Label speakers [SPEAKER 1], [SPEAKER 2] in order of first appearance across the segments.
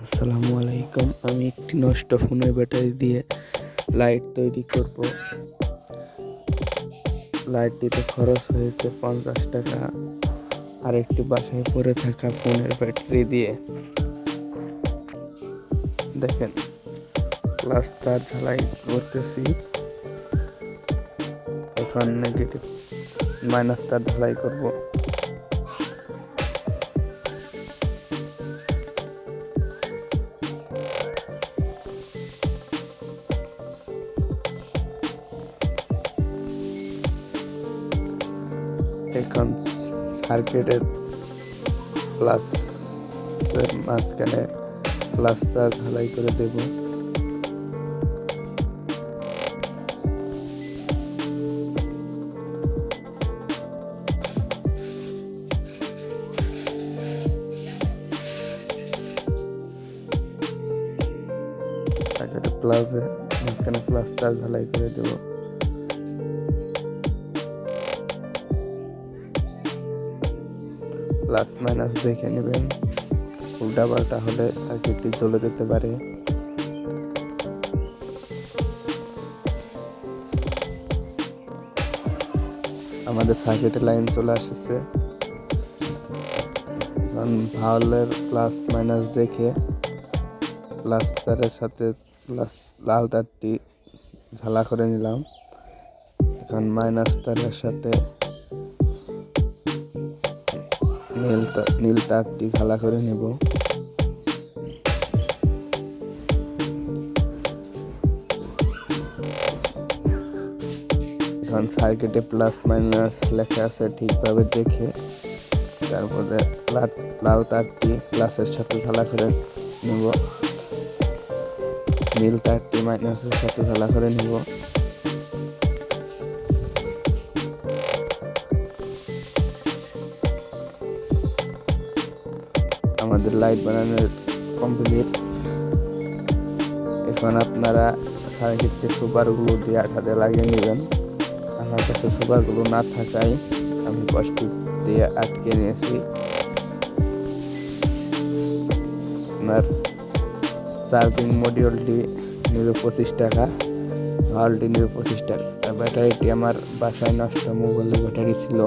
[SPEAKER 1] আসসালামু আলাইকুম। আমি একটি নষ্ট ফোনের ব্যাটারি দিয়ে লাইট তৈরি করব। লাইটটিতে খরচ হয়েছে 50 টাকা। আর একটি বাসায় পড়ে থাকা ফোনের ব্যাটারি দিয়ে দেখেন প্লাস তার ঝালাই করতেছি। এখন নেগেটিভ মাইনাস তার ঝালাই করব। এখন সার্কিটের প্লাস মাঝখানে প্লাস তার ঝালাই করে দেব। প্লাসে মাঝখানে প্লাস তার ঝালাই করে দেব। প্লাস মাইনাস দেখে নেবেন, উল্টা পাল্টা হলে সার্কিটটি জ্বলে যেতে পারে। আমাদের সার্কিটের লাইন চলে আসছে। ভাওয়ালের প্লাস মাইনাস দেখে প্লাস তারের সাথে প্লাস লাল তারটি ঝালা করে নিলাম। এখন মাইনাস তারের সাথে নীল তারটি ঝালা করে নেব। এখন সার্কিটে প্লাস মাইনাস লেখা আছে ঠিকভাবে দেখে তারপরে লাল তারটি প্লাসের সাথে ঝালা করে নেব, নীল তারটি মাইনাসের সাথে ঝালা করে নেব। আমাদের লাইট বানানোর কমপ্লিট। এখন আপনারা সার্কিটে সুপারগুলো দিয়ে আঠাতে লাগিয়ে নেবেন। আমার কাছে সুপারগুলো না থাকায় আমি কষ্ট দিয়ে আটকে নিয়েছি। আপনার চার্জিং মডিউলটি নিল 25 টাকা, ভালটি নিল 25 টাকা। ব্যাটারিটি আমার বাসায় নষ্ট মোবাইলের ব্যাটারি ছিল।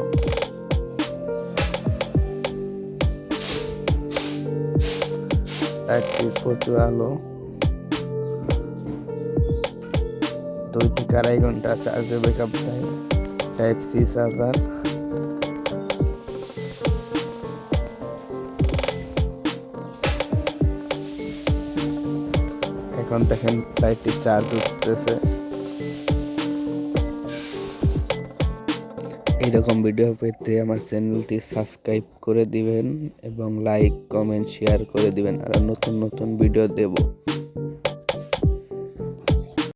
[SPEAKER 1] একটি প্রচুর আলো, 2 থেকে 2.5 ঘন্টা চার্জের ব্যাকআপ দেয়। Type C charger. এখন দেখেন লাইটটি চার্জ উঠতেছে। এইরকম ভিডিও পেতে আমার চ্যানেলটি সাবস্ক্রাইব করে দিবেন এবং লাইক কমেন্ট শেয়ার করে দিবেন। আর নতুন নতুন ভিডিও দেব।